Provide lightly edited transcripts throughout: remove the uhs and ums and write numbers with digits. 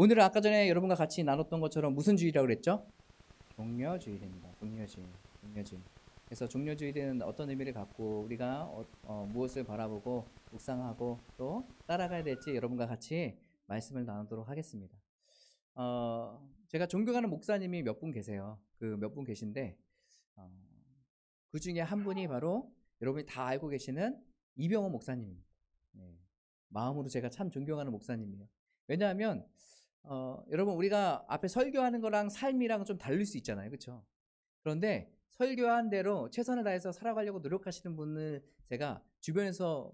오늘은 아까 전에 여러분과 같이 나눴던 것처럼 무슨 주일이라고 그랬죠? 종려주일입니다. 종려주일. 종려주일. 그래서 종려주일은 어떤 의미를 갖고 우리가 무엇을 바라보고 묵상하고 또 따라가야 될지 여러분과 같이 말씀을 나누도록 하겠습니다. 제가 존경하는 목사님이 몇 분 계세요. 그 몇 분 계신데 그 중에 한 분이 바로 여러분이 다 알고 계시는 이병호 목사님입니다. 네. 마음으로 제가 참 존경하는 목사님이에요. 왜냐하면 여러분 우리가 앞에 설교하는 거랑 삶이랑 좀 다를 수 있잖아요. 그렇죠? 그런데 설교한 대로 최선을 다해서 살아가려고 노력하시는 분을 제가 주변에서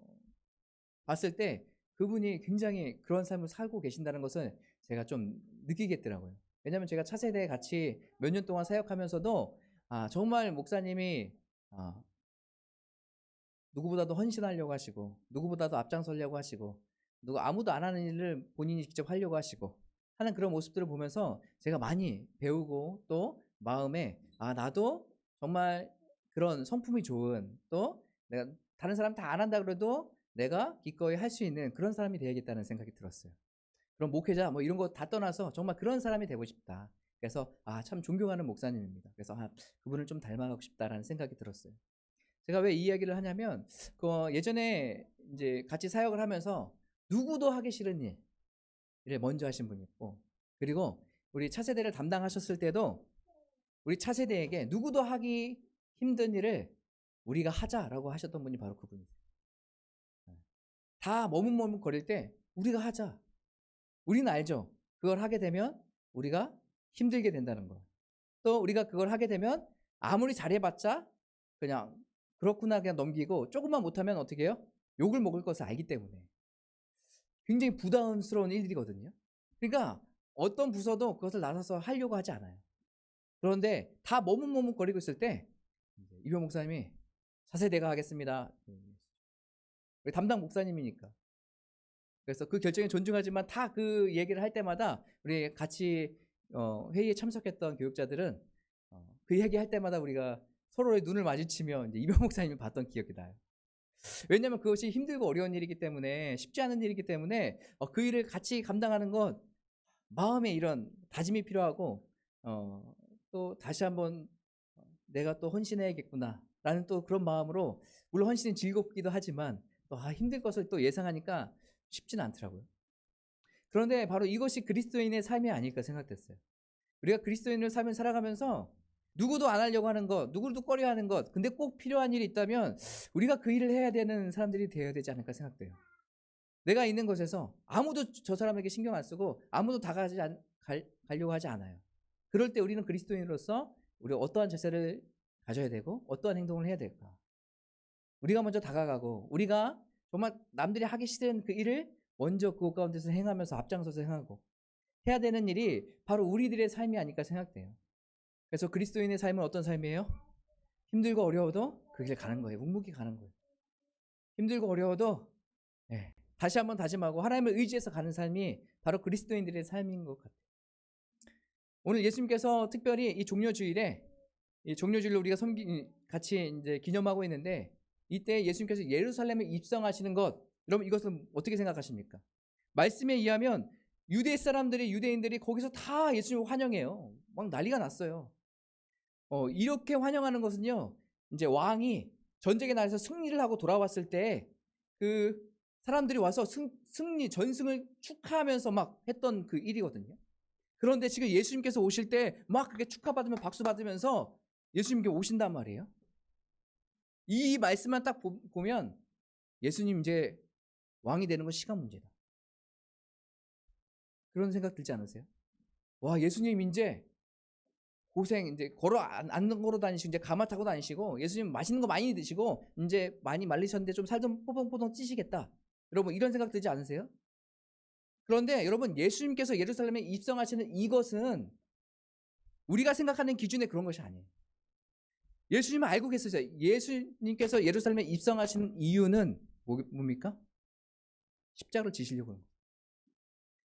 봤을 때 그분이 굉장히 그런 삶을 살고 계신다는 것을 제가 좀 느끼겠더라고요. 왜냐하면 제가 차세대에 같이 몇 년 동안 사역하면서도 정말 목사님이 누구보다도 헌신하려고 하시고 누구보다도 앞장서려고 하시고 아무도 안 하는 일을 본인이 직접 하려고 하시고 하는 그런 모습들을 보면서 제가 많이 배우고 또 마음에 나도 정말 그런 성품이 좋은 또 내가 다른 사람 다 안 한다 그래도 내가 기꺼이 할 수 있는 그런 사람이 되야겠다는 생각이 들었어요. 그럼 목회자 뭐 이런 거 다 떠나서 정말 그런 사람이 되고 싶다. 그래서 참 존경하는 목사님입니다. 그래서 그분을 좀 닮아가고 싶다라는 생각이 들었어요. 제가 왜 이 이야기를 하냐면 예전에 이제 같이 사역을 하면서 누구도 하기 싫은 일을 먼저 하신 분이 있고, 그리고 우리 차세대를 담당하셨을 때도 우리 차세대에게 누구도 하기 힘든 일을 우리가 하자라고 하셨던 분이 바로 그분이세요. 다 머뭇머뭇거릴 때 우리가 하자. 우리는 알죠. 그걸 하게 되면 우리가 힘들게 된다는 거. 또 우리가 그걸 하게 되면 아무리 잘해봤자 그냥 그렇구나 그냥 넘기고 조금만 못하면 어떻게 해요? 욕을 먹을 것을 알기 때문에 굉장히 부담스러운 일들이거든요. 그러니까 어떤 부서도 그것을 나서서 하려고 하지 않아요. 그런데 다 머뭇머뭇거리고 있을 때 이병 목사님이 자세 내가 하겠습니다. 우리 담당 목사님이니까. 그래서 그 결정에 존중하지만 다 그 얘기를 할 때마다 우리 같이 회의에 참석했던 교육자들은 그 얘기할 때마다 우리가 서로의 눈을 마주치며 이제 이병 목사님을 봤던 기억이 나요. 왜냐하면 그것이 힘들고 어려운 일이기 때문에 쉽지 않은 일이기 때문에 그 일을 같이 감당하는 건 마음의 이런 다짐이 필요하고 또 다시 한번 내가 또 헌신해야겠구나 라는 또 그런 마음으로 물론 헌신은 즐겁기도 하지만 또 힘들 것을 또 예상하니까 쉽지는 않더라고요. 그런데 바로 이것이 그리스도인의 삶이 아닐까 생각됐어요. 우리가 그리스도인의 삶을 살아가면서 누구도 안 하려고 하는 것, 누구도 꺼려하는 것, 근데 꼭 필요한 일이 있다면 우리가 그 일을 해야 되는 사람들이 되어야 되지 않을까 생각돼요. 내가 있는 곳에서 아무도 저 사람에게 신경 안 쓰고 아무도 가려고 하지 않아요. 그럴 때 우리는 그리스도인으로서 우리가 어떠한 자세를 가져야 되고 어떠한 행동을 해야 될까? 우리가 먼저 다가가고 우리가 정말 남들이 하기 싫은 그 일을 먼저 그곳 가운데서 행하면서 앞장서서 행하고 해야 되는 일이 바로 우리들의 삶이 아닐까 생각돼요. 그래서 그리스도인의 삶은 어떤 삶이에요? 힘들고 어려워도 그 길 가는 거예요. 묵묵히 가는 거예요. 힘들고 어려워도 다시 한번 다짐하고 하나님을 의지해서 가는 삶이 바로 그리스도인들의 삶인 것 같아요. 오늘 예수님께서 특별히 이 종려주일에 이 종려주일로 우리가 같이 이제 기념하고 있는데 이때 예수님께서 예루살렘에 입성하시는 것, 여러분 이것은 어떻게 생각하십니까? 말씀에 의하면 유대인들이 거기서 다 예수님을 환영해요. 막 난리가 났어요. 이렇게 환영하는 것은요, 이제 왕이 전쟁의 날에서 승리를 하고 돌아왔을 때 그 사람들이 와서 전승을 축하하면서 막 했던 그 일이거든요. 그런데 지금 예수님께서 오실 때 막 그렇게 축하받으며 박수 받으면서 예수님께 오신단 말이에요. 이 말씀만 딱 보면 예수님 이제 왕이 되는 건 시간 문제다. 그런 생각 들지 않으세요? 와, 예수님 이제 고생 이제 안 걸어 다니시고 이제 가마 타고 다니시고 예수님 맛있는 거 많이 드시고 이제 많이 말리셨는데 좀 살 좀 뽀송뽀송 찌시겠다. 여러분 이런 생각 들지 않으세요? 그런데 여러분 예수님께서 예루살렘에 입성하시는 이것은 우리가 생각하는 기준의 그런 것이 아니에요. 예수님은 알고 계세요. 예수님께서 예루살렘에 입성하시는 이유는 뭡니까? 십자가를 지시려고 하는 거예요.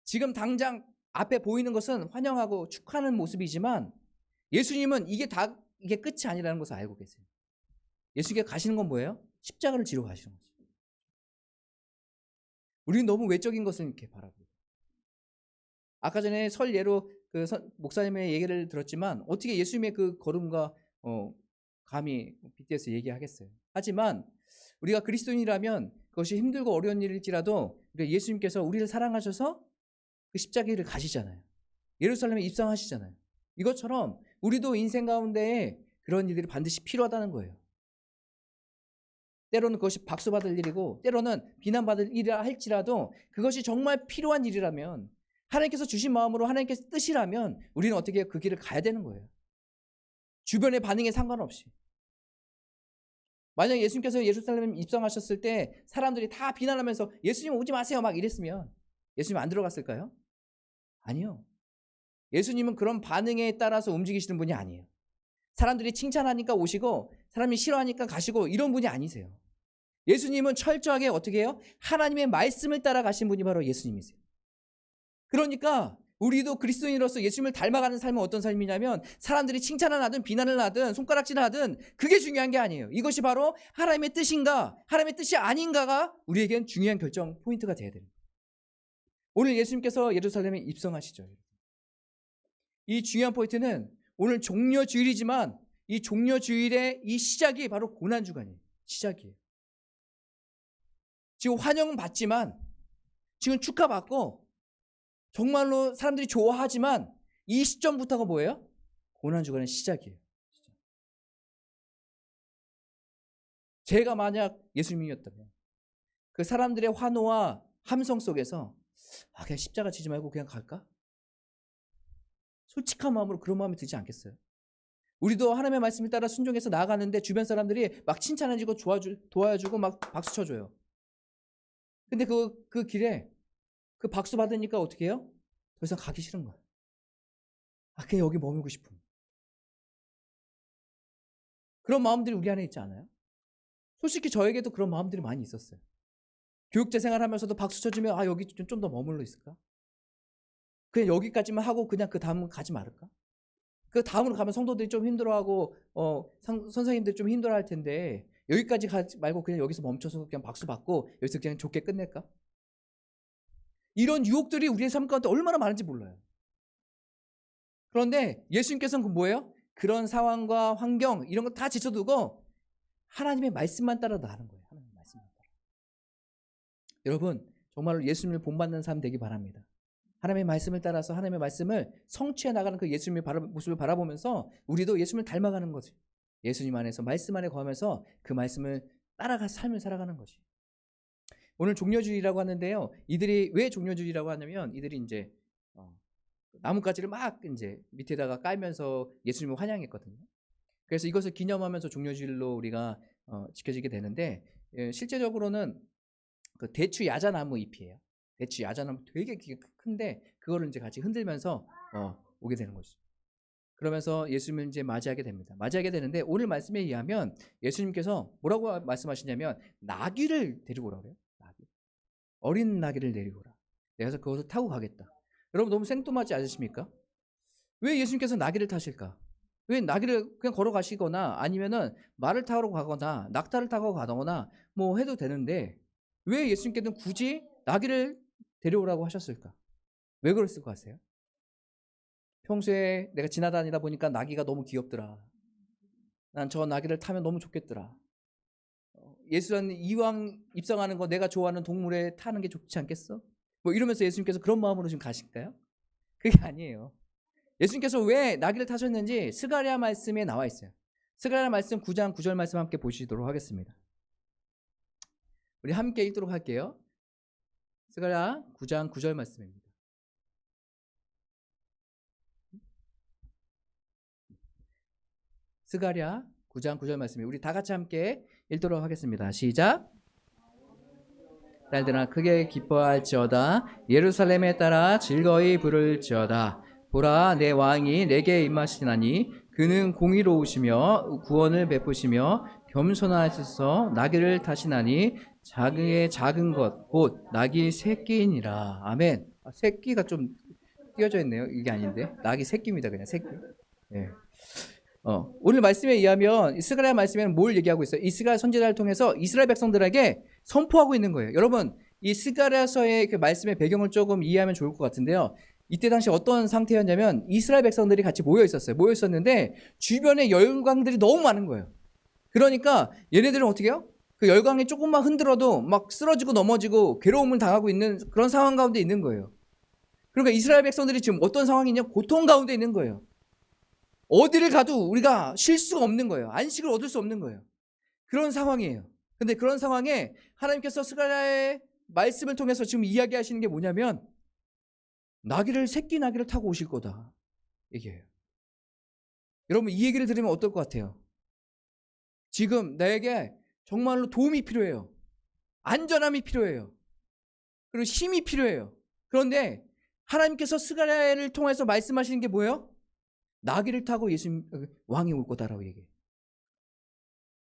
지금 당장 앞에 보이는 것은 환영하고 축하하는 모습이지만 예수님은 이게 끝이 아니라는 것을 알고 계세요. 예수님께서 가시는 건 뭐예요? 십자가를 지러 가시는 거죠. 우리는 너무 외적인 것을 이렇게 바라보고 아까 전에 설 예로 그 목사님의 얘기를 들었지만 어떻게 예수님의 그 걸음과 감히 빗대서 얘기하겠어요. 하지만 우리가 그리스도인이라면 그것이 힘들고 어려운 일일지라도 예수님께서 우리를 사랑하셔서 그 십자가를 가시잖아요. 예루살렘에 입성하시잖아요. 이것처럼 우리도 인생 가운데 그런 일들이 반드시 필요하다는 거예요. 때로는 그것이 박수받을 일이고 때로는 비난받을 일이라 할지라도 그것이 정말 필요한 일이라면, 하나님께서 주신 마음으로 하나님께서 뜻이라면 우리는 어떻게 그 길을 가야 되는 거예요. 주변의 반응에 상관없이. 만약 예수님께서 예루살렘에 입성하셨을 때 사람들이 다 비난하면서 예수님 오지 마세요 막 이랬으면 예수님 안 들어갔을까요? 아니요. 예수님은 그런 반응에 따라서 움직이시는 분이 아니에요. 사람들이 칭찬하니까 오시고 사람이 싫어하니까 가시고 이런 분이 아니세요. 예수님은 철저하게 어떻게 해요? 하나님의 말씀을 따라 가신 분이 바로 예수님이세요. 그러니까 우리도 그리스도인으로서 예수님을 닮아가는 삶은 어떤 삶이냐면 사람들이 칭찬을 하든 비난을 하든 손가락질을 하든 그게 중요한 게 아니에요. 이것이 바로 하나님의 뜻인가 하나님의 뜻이 아닌가가 우리에겐 중요한 결정 포인트가 돼야 됩니다. 오늘 예수님께서 예루살렘에 입성하시죠. 이 중요한 포인트는 오늘 종려주일이지만 이 종려주일의 이 시작이 바로 고난주간이에요. 시작이에요. 지금 환영은 받지만 지금 축하받고 정말로 사람들이 좋아하지만 이 시점부터가 뭐예요? 고난주간의 시작이에요. 제가 만약 예수님이었다면 그 사람들의 환호와 함성 속에서 그냥 십자가 지지 말고 그냥 갈까? 솔직한 마음으로 그런 마음이 들지 않겠어요? 우리도 하나님의 말씀을 따라 순종해서 나아가는데 주변 사람들이 막 칭찬해주고 도와주고 막 박수 쳐줘요. 근데 그 길에 그 박수 받으니까 어떻게 해요? 더 이상 가기 싫은 거예요. 그냥 여기 머물고 싶은. 그런 마음들이 우리 안에 있지 않아요? 솔직히 저에게도 그런 마음들이 많이 있었어요. 교육자 생활하면서도 박수 쳐주면 여기 좀 더 머물러 있을까? 그냥 여기까지만 하고 그냥 그 다음은 가지 말을까? 그 다음으로 가면 성도들이 좀 힘들어하고 선생님들이 좀 힘들어할 텐데 여기까지 가지 말고 그냥 여기서 멈춰서 그냥 박수 받고 여기서 그냥 좋게 끝낼까? 이런 유혹들이 우리의 삶 가운데 얼마나 많은지 몰라요. 그런데 예수님께서는 뭐예요? 그런 상황과 환경 이런 거 다 제쳐두고 하나님의 말씀만 따라 나가는 거예요. 하나님의 말씀만 따라. 여러분 정말로 예수님을 본받는 삶 되기 바랍니다. 하나님의 말씀을 따라서 하나님의 말씀을 성취해 나가는 그 예수님의 모습을 바라보면서 우리도 예수님을 닮아가는 거지. 예수님 안에서 말씀 안에 거하면서 그 말씀을 따라가 삶을 살아가는 거지. 오늘 종려주일이라고 하는데요. 이들이 왜 종려주일이라고 하냐면 이들이 이제 나뭇가지를 막 이제 밑에다가 깔면서 예수님을 환영했거든요. 그래서 이것을 기념하면서 종려주일로 우리가 지켜지게 되는데 실제적으로는 그 대추 야자나무 잎이에요. 대추 야자나무 되게 큰데 그거를 이제 같이 흔들면서 오게 되는 거죠. 그러면서 예수님을 이제 맞이하게 됩니다. 맞이하게 되는데 오늘 말씀에 의하면 예수님께서 뭐라고 말씀하시냐면 나귀를 데리고 오라 그래요. 나귀. 어린 나귀를 데리고 오라. 내가 그래서 그것을 타고 가겠다. 여러분 너무 생뚱하지 않으십니까? 왜 예수님께서 나귀를 타실까? 왜 나귀를 그냥 걸어가시거나 아니면은 말을 타고 가거나 낙타를 타고 가거나 뭐 해도 되는데 왜 예수님께서는 굳이 나귀를 데려오라고 하셨을까? 왜 그랬을 것 같아요? 평소에 내가 지나다니다 보니까 나귀가 너무 귀엽더라. 난 저 나귀를 타면 너무 좋겠더라. 예수는 이왕 입성하는 거 내가 좋아하는 동물에 타는 게 좋지 않겠어? 뭐 이러면서 예수님께서 그런 마음으로 지금 가실까요? 그게 아니에요. 예수님께서 왜 나귀를 타셨는지 스가랴 말씀에 나와 있어요. 스가랴 말씀 9장 9절 말씀 함께 보시도록 하겠습니다. 우리 함께 읽도록 할게요. 스가랴 9장 9절 말씀입니다. 스가랴 9장 9절 말씀입니다. 우리 다 같이 함께 읽도록 하겠습니다. 시작. 딸들아 크게 기뻐할지어다. 예루살렘에 따라 즐거이 부를지어다. 보라 내 왕이 내게 임하시나니 그는 공의로우시며 구원을 베푸시며 겸손하셔서 나귀를 타시나니 자기의 작은 것 곧 나귀 새끼이니라. 아멘. 새끼가 좀 띄어져 있네요. 이게 아닌데 나귀 새끼입니다. 그냥 새끼. 네. 오늘 말씀에 의하면 스가랴 말씀에는 뭘 얘기하고 있어요? 이스라엘 선지자를 통해서 이스라엘 백성들에게 선포하고 있는 거예요. 여러분 이 스가랴서의 그 말씀의 배경을 조금 이해하면 좋을 것 같은데요. 이때 당시 어떤 상태였냐면 이스라엘 백성들이 같이 모여 있었어요. 모여 있었는데 주변에 열강들이 너무 많은 거예요. 그러니까 얘네들은 어떻게 해요? 그 열강이 조금만 흔들어도 막 쓰러지고 넘어지고 괴로움을 당하고 있는 그런 상황 가운데 있는 거예요. 그러니까 이스라엘 백성들이 지금 어떤 상황이냐? 고통 가운데 있는 거예요. 어디를 가도 우리가 쉴 수가 없는 거예요. 안식을 얻을 수 없는 거예요. 그런 상황이에요. 근데 그런 상황에 하나님께서 스가랴의 말씀을 통해서 지금 이야기하시는 게 뭐냐면 새끼 나귀를 타고 오실 거다 얘기해요. 여러분 이 얘기를 들으면 어떨 것 같아요? 지금 나에게 정말로 도움이 필요해요. 안전함이 필요해요. 그리고 힘이 필요해요. 그런데 하나님께서 스가랴를 통해서 말씀하시는 게 뭐예요? 나귀를 타고 예수님 왕이 올 거다라고 얘기해요.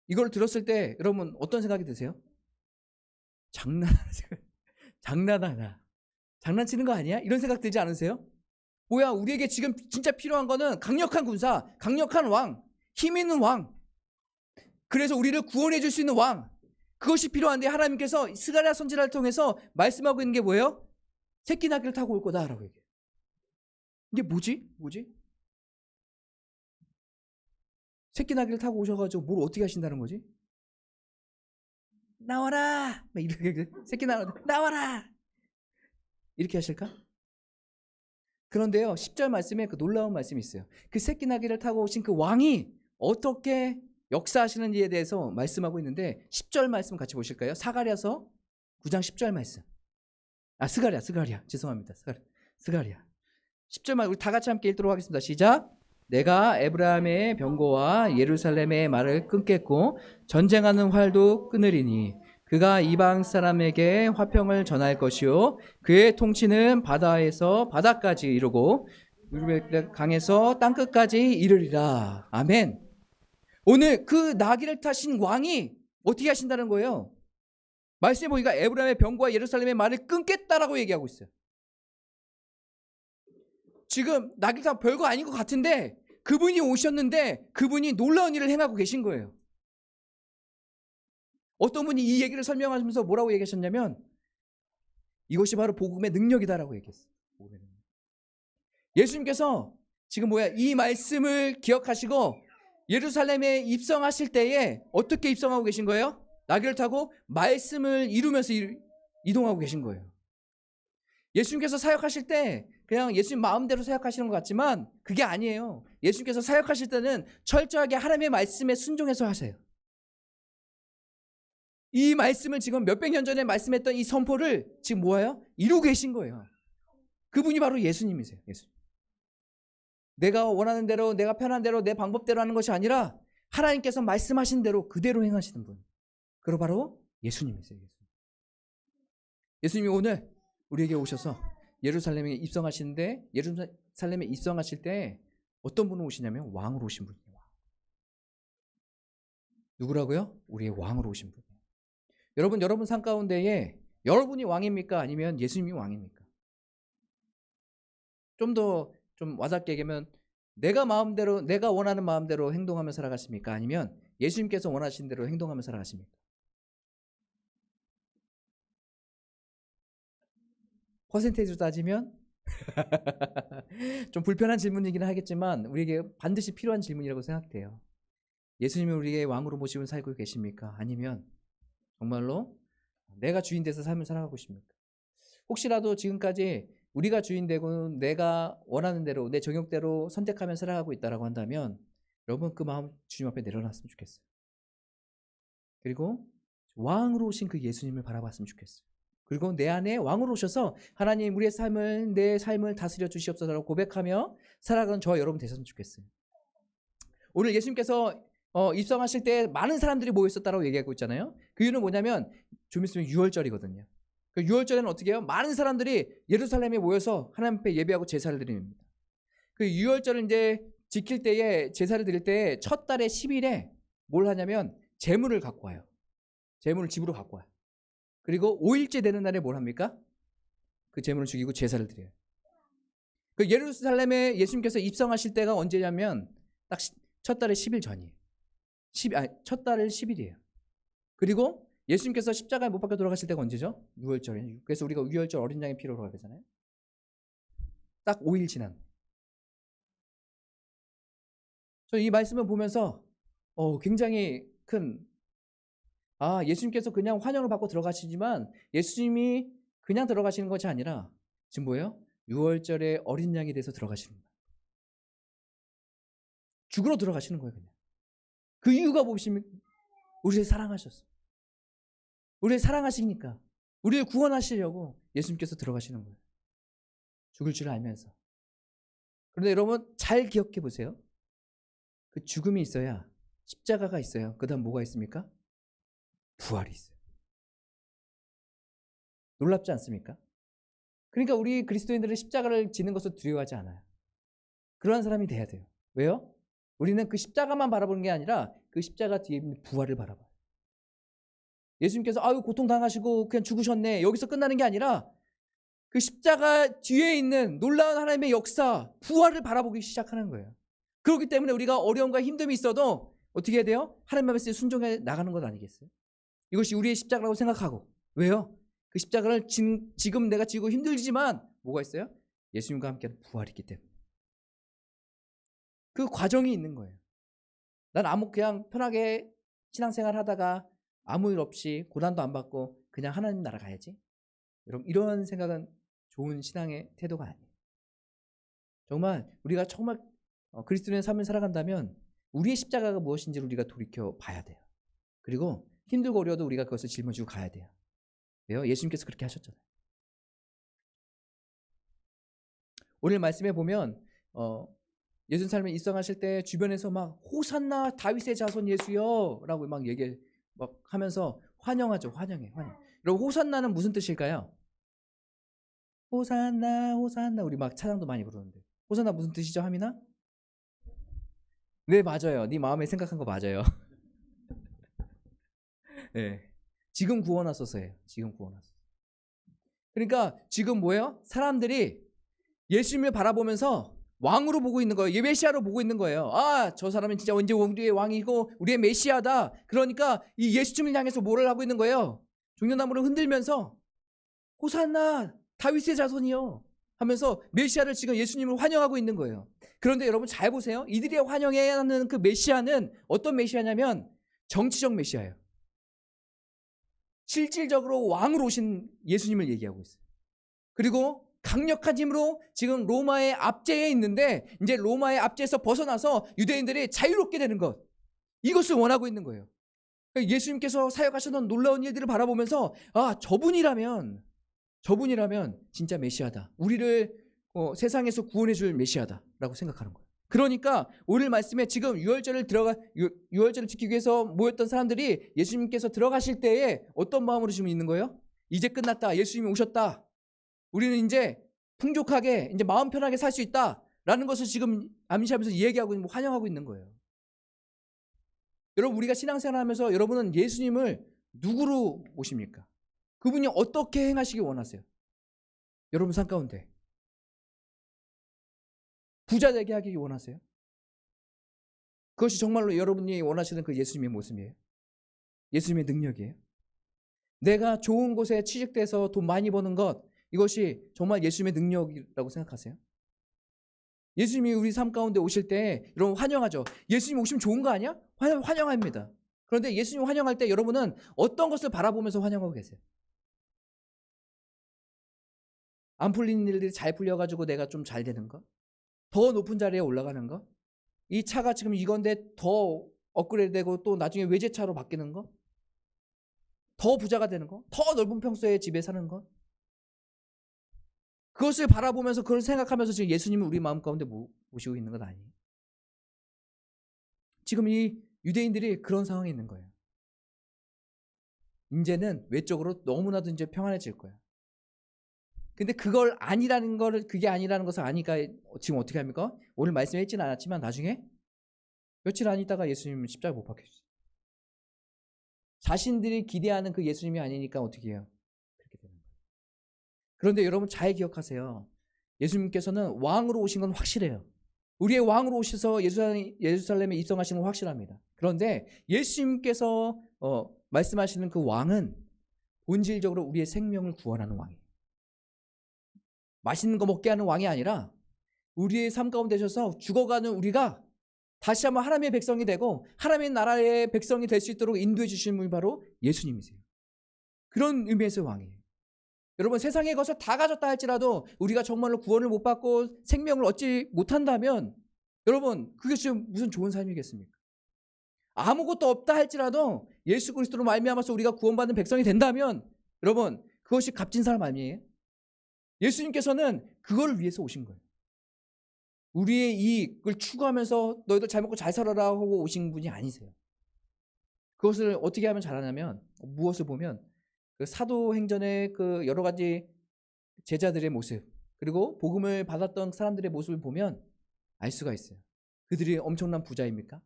이걸 들었을 때 여러분 어떤 생각이 드세요? 장난하나? 장난치는 거 아니야? 이런 생각 들지 않으세요? 뭐야, 우리에게 지금 진짜 필요한 거는 강력한 군사, 강력한 왕, 힘 있는 왕. 그래서 우리를 구원해 줄 수 있는 왕. 그것이 필요한데 하나님께서 스가랴 선지자를 통해서 말씀하고 있는 게 뭐예요? 새끼 나귀를 타고 올 거다라고 얘기해요. 이게 뭐지? 새끼 나귀를 타고 오셔가지고 뭘 어떻게 하신다는 거지? 나와라! 막 이렇게 새끼 나와라! 이렇게 하실까? 그런데요, 10절 말씀에 그 놀라운 말씀이 있어요. 그 새끼 나귀를 타고 오신 그 왕이 어떻게 역사하시는지에 대해서 말씀하고 있는데 10절 말씀 같이 보실까요? 사가랴서 9장 10절 말씀. 스가랴. 죄송합니다. 스가랴. 10절 말씀 우리 다 같이 함께 읽도록 하겠습니다. 시작. 내가 에브라임의 병거와 예루살렘의 말을 끊겠고 전쟁하는 활도 끊으리니 그가 이방 사람에게 화평을 전할 것이요 그의 통치는 바다에서 바다까지 이르고 강에서 땅끝까지 이르리라. 아멘. 오늘 그 나귀를 타신 왕이 어떻게 하신다는 거예요? 말씀해 보니까 에브라임의 병거와 예루살렘의 말을 끊겠다라고 얘기하고 있어요. 지금 나귀를 타고 별거 아닌 것 같은데 그분이 오셨는데 그분이 놀라운 일을 행하고 계신 거예요. 어떤 분이 이 얘기를 설명하시면서 뭐라고 얘기하셨냐면 이것이 바로 복음의 능력이다라고 얘기했어요. 예수님께서 지금 이 말씀을 기억하시고 예루살렘에 입성하실 때에 어떻게 입성하고 계신 거예요? 나귀를 타고 말씀을 이루면서 이동하고 계신 거예요. 예수님께서 사역하실 때 그냥 예수님 마음대로 사역하시는 것 같지만 그게 아니에요. 예수님께서 사역하실 때는 철저하게 하나님의 말씀에 순종해서 하세요. 이 말씀을 지금 몇백 년 전에 말씀했던 이 선포를 지금 이루고 계신 거예요. 그분이 바로 예수님이세요. 예수님. 내가 원하는 대로, 내가 편한 대로, 내 방법대로 하는 것이 아니라 하나님께서 말씀하신 대로 그대로 행하시는 분. 그리고 바로 예수님이세요. 예수님이 오늘 우리에게 오셔서 예루살렘에 입성하시는데 예루살렘에 입성하실 때 어떤 분으로 오시냐면 왕으로 오신 분이에요. 누구라고요? 우리의 왕으로 오신 분이에요. 여러분 삶 가운데에 여러분이 왕입니까? 아니면 예수님이 왕입니까? 좀 와닿게 얘기하면 내가 원하는 마음대로 행동하며 살아가십니까? 아니면 예수님께서 원하신 대로 행동하며 살아가십니까? 퍼센테이지로 따지면 좀 불편한 질문이긴 하겠지만 우리에게 반드시 필요한 질문이라고 생각돼요. 예수님이 우리의 왕으로 모시고 살고 계십니까? 아니면 정말로 내가 주인 돼서 삶을 살아가고 있습니까? 혹시라도 지금까지 우리가 주인 되고 내가 원하는 대로 내 정욕대로 선택하며 살아가고 있다고 한다면 여러분 그 마음 주님 앞에 내려놨으면 좋겠어요. 그리고 왕으로 오신 그 예수님을 바라봤으면 좋겠어요. 그리고 내 안에 왕으로 오셔서 하나님 내 삶을 다스려 주시옵소서라고 고백하며 살아가는 저와 여러분 되셨으면 좋겠어요. 오늘 예수님께서 입성하실 때 많은 사람들이 모여 있었다고 얘기하고 있잖아요. 그 이유는 뭐냐면 좀 있으면 유월절이거든요. 그 유월절에는 어떻게 해요? 많은 사람들이 예루살렘에 모여서 하나님 앞에 예배하고 제사를 드립니다. 그 유월절을 이제 지킬 때에 제사를 드릴 때 첫 달의 10일에 뭘 하냐면 제물을 갖고 와요. 제물을 집으로 갖고 와요. 그리고 5일째 되는 날에 뭘 합니까? 그 제물을 죽이고 제사를 드려요. 그 예루살렘에 예수님께서 입성하실 때가 언제냐면 딱 첫 달의 10일 전이에요. 첫 달의 10일이에요. 그리고 예수님께서 십자가에 못 박혀 돌아가실 때가 언제죠? 6월절이에요. 그래서 우리가 6월절 어린 양의 피로 하잖아요. 딱 5일 지난. 저 이 말씀을 보면서 굉장히 큰 예수님께서 그냥 환영을 받고 들어가시지만 예수님이 그냥 들어가시는 것이 아니라 지금 뭐예요? 6월절에 어린 양이 돼서 들어가시는 거예요. 죽으러 들어가시는 거예요. 그냥. 그 이유가 무엇입니까? 우리를 사랑하셨어요. 우리를 사랑하시니까 우리를 구원하시려고 예수님께서 들어가시는 거예요. 죽을 줄 알면서. 그런데 여러분 잘 기억해 보세요. 그 죽음이 있어야 십자가가 있어요. 그 다음 뭐가 있습니까? 부활이 있어요. 놀랍지 않습니까? 그러니까 우리 그리스도인들은 십자가를 지는 것을 두려워하지 않아요. 그러한 사람이 돼야 돼요. 왜요? 우리는 그 십자가만 바라보는 게 아니라 그 십자가 뒤에 있는 부활을 바라봐요. 예수님께서 고통당하시고 그냥 죽으셨네. 여기서 끝나는 게 아니라 그 십자가 뒤에 있는 놀라운 하나님의 역사, 부활을 바라보기 시작하는 거예요. 그렇기 때문에 우리가 어려움과 힘듦이 있어도 어떻게 해야 돼요? 하나님의 말씀에 순종해 나가는 것 아니겠어요? 이것이 우리의 십자가라고 생각하고. 왜요? 그 십자가를 지금 내가 지고 힘들지만 뭐가 있어요? 예수님과 함께하는 부활이 있기 때문에. 그 과정이 있는 거예요. 난 그냥 편하게 신앙생활 하다가 아무 일 없이 고난도 안 받고 그냥 하나님 나라 가야지. 여러분 이런 생각은 좋은 신앙의 태도가 아니에요. 정말 우리가 정말 그리스도인의 삶을 살아간다면 우리의 십자가가 무엇인지를 우리가 돌이켜 봐야 돼요. 그리고 힘들고 어려워도 우리가 그것을 짊어지고 가야 돼요. 왜요? 예수님께서 그렇게 하셨잖아요. 오늘 말씀에 보면 예수님 삶에 입성하실 때 주변에서 막 호산나 다윗의 자손 예수여 라고 막 얘기 막 하면서 환영하죠. 환영해. 여러분 호산나는 무슨 뜻일까요? 호산나 호산나 우리 막 찬양도 많이 부르는데 호산나 무슨 뜻이죠? 하미나? 네 맞아요. 네 마음에 생각한 거 맞아요. 네. 지금 구원하소서예요. 지금 구원하소서. 그러니까 지금 뭐예요? 사람들이 예수님을 바라보면서 왕으로 보고 있는 거예요. 메시아로 보고 있는 거예요. 저 사람은 진짜 언제 우리의 왕이고 우리의 메시아다. 그러니까 이 예수님을 향해서 뭐를 하고 있는 거예요? 종려나무를 흔들면서 호산나 다윗의 자손이요 하면서 메시아를 지금 예수님을 환영하고 있는 거예요. 그런데 여러분 잘 보세요. 이들이 환영해야 하는 그 메시아는 어떤 메시아냐면 정치적 메시아예요. 실질적으로 왕으로 오신 예수님을 얘기하고 있어요. 그리고 강력한 힘으로 지금 로마의 압제에 있는데 이제 로마의 압제에서 벗어나서 유대인들이 자유롭게 되는 것, 이것을 원하고 있는 거예요. 예수님께서 사역하셨던 놀라운 일들을 바라보면서 저분이라면 진짜 메시아다. 우리를 세상에서 구원해 줄 메시아다라고 생각하는 거예요. 그러니까 오늘 말씀에 지금 6월절을 지키기 위해서 모였던 사람들이 예수님께서 들어가실 때에 어떤 마음으로 지금 있는 거예요? 이제 끝났다. 예수님이 오셨다. 우리는 이제 풍족하게 이제 마음 편하게 살 수 있다라는 것을 지금 암시하면서 얘기하고 있는, 환영하고 있는 거예요. 여러분 우리가 신앙생활하면서 여러분은 예수님을 누구로 모십니까? 그분이 어떻게 행하시기 원하세요? 여러분 삶 가운데 부자 되게 하기 원하세요? 그것이 정말로 여러분이 원하시는 그 예수님의 모습이에요? 예수님의 능력이에요? 내가 좋은 곳에 취직돼서 돈 많이 버는 것, 이것이 정말 예수님의 능력이라고 생각하세요? 예수님이 우리 삶 가운데 오실 때 여러분 환영하죠. 예수님 오시면 좋은 거 아니야? 환영합니다. 그런데 예수님 환영할 때 여러분은 어떤 것을 바라보면서 환영하고 계세요? 안 풀리는 일들이 잘 풀려가지고 내가 좀 잘 되는 거? 더 높은 자리에 올라가는 거? 이 차가 지금 이건데 더 업그레이드 되고 또 나중에 외제차로 바뀌는 거? 더 부자가 되는 거? 더 넓은 평수의 집에 사는 거? 그것을 바라보면서 그걸 생각하면서 지금 예수님을 우리 마음 가운데 모시고 있는 건 아니에요. 지금 이 유대인들이 그런 상황에 있는 거예요. 이제는 외적으로 너무나도 이제 평안해질 거야. 근데 그게 아니라는 것을 아니까 지금 어떻게 합니까? 오늘 말씀해 있지는 않았지만 나중에 며칠 안 있다가 예수님은 십자가에 못 박혀주세요. 자신들이 기대하는 그 예수님이 아니니까 어떻게 해요? 그렇게 되는 거예요. 그런데 여러분 잘 기억하세요. 예수님께서는 왕으로 오신 건 확실해요. 우리의 왕으로 오셔서 예루살렘에 입성하시는 건 확실합니다. 그런데 예수님께서 말씀하시는 그 왕은 본질적으로 우리의 생명을 구원하는 왕이에요. 맛있는 거 먹게 하는 왕이 아니라 우리의 삶 가운데 오셔서 죽어가는 우리가 다시 한번 하나님의 백성이 되고 하나님의 나라의 백성이 될 수 있도록 인도해 주시는 분이 바로 예수님이세요. 그런 의미에서 왕이에요. 여러분, 세상의 것을 다 가졌다 할지라도 우리가 정말로 구원을 못 받고 생명을 얻지 못한다면 여러분, 그게 지금 무슨 좋은 삶이겠습니까? 아무것도 없다 할지라도 예수 그리스도로 말미암아서 우리가 구원받는 백성이 된다면 여러분, 그것이 값진 삶 아니에요? 예수님께서는 그걸 위해서 오신 거예요. 우리의 이익을 추구하면서 너희들 잘 먹고 잘 살아라 하고 오신 분이 아니세요. 그것을 어떻게 하면 잘하냐면, 무엇을 보면 그 사도행전의 그 여러 가지 제자들의 모습, 그리고 복음을 받았던 사람들의 모습을 보면 알 수가 있어요. 그들이 엄청난 부자입니까?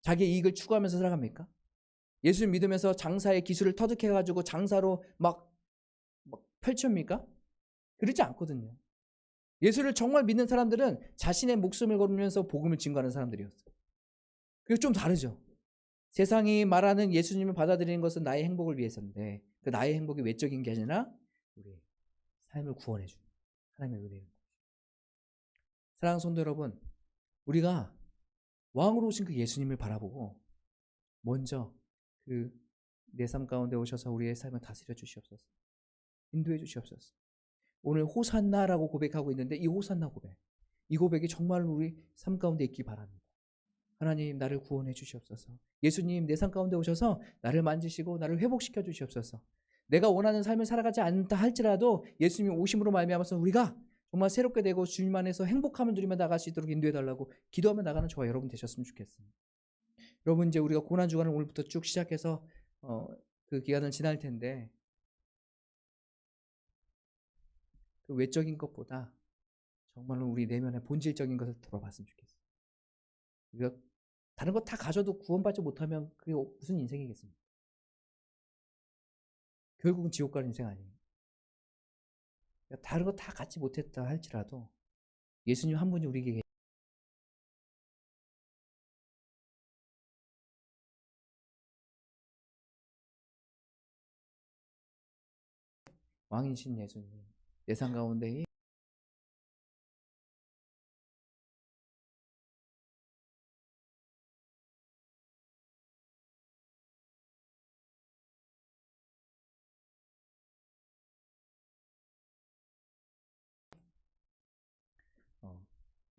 자기의 이익을 추구하면서 살아갑니까? 예수를 믿으면서 장사의 기술을 터득해가지고 장사로 막 펼칩니까? 그렇지 않거든요. 예수를 정말 믿는 사람들은 자신의 목숨을 걸으면서 복음을 증거하는 사람들이었어요. 그게 좀 다르죠. 세상이 말하는 예수님을 받아들이는 것은 나의 행복을 위해서인데 그 나의 행복이 외적인 게 아니라 우리의 삶을 구원해 주는 하나님의 은혜인 거죠. 사랑하는 성도 여러분, 우리가 왕으로 오신 그 예수님을 바라보고 먼저 그 내 삶 가운데 오셔서 우리의 삶을 다스려 주시옵소서. 인도해 주시옵소서. 오늘 호산나라고 고백하고 있는데 이 호산나 고백, 이 고백이 정말로 우리 삶 가운데 있기 바랍니다. 하나님, 나를 구원해 주시옵소서. 예수님, 내 삶 가운데 오셔서 나를 만지시고 나를 회복시켜 주시옵소서. 내가 원하는 삶을 살아가지 않다 할지라도 예수님이 오심으로 말미암아서 우리가 정말 새롭게 되고 주님 안에서 행복함을 누리며 나갈 수 있도록 인도해 달라고 기도하며 나가는 저와 여러분 되셨으면 좋겠습니다. 여러분, 이제 우리가 고난 주간을 오늘부터 쭉 시작해서 그 기간을 지날 텐데 그 외적인 것보다 정말로 우리 내면의 본질적인 것을 돌아봤으면 좋겠어요. 우리가 다른 거 다 가져도 구원받지 못하면 그게 무슨 인생이겠습니까? 결국은 지옥 가는 인생 아니에요. 다른 거 다 갖지 못했다 할지라도 예수님 한 분이 우리에게 왕이신 예수님, 내 삶 가운데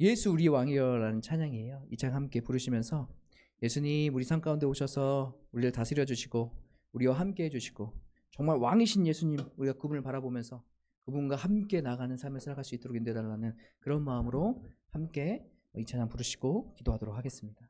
예수 우리 왕이여라는 찬양이에요. 이 찬양 함께 부르시면서 예수님 우리 삶 가운데 오셔서 우리를 다스려 주시고 우리와 함께 해주시고 정말 왕이신 예수님 우리가 그분을 바라보면서 그분과 함께 나가는 삶을 살아갈 수 있도록 인도해달라는 그런 마음으로 함께 이 찬양 부르시고 기도하도록 하겠습니다.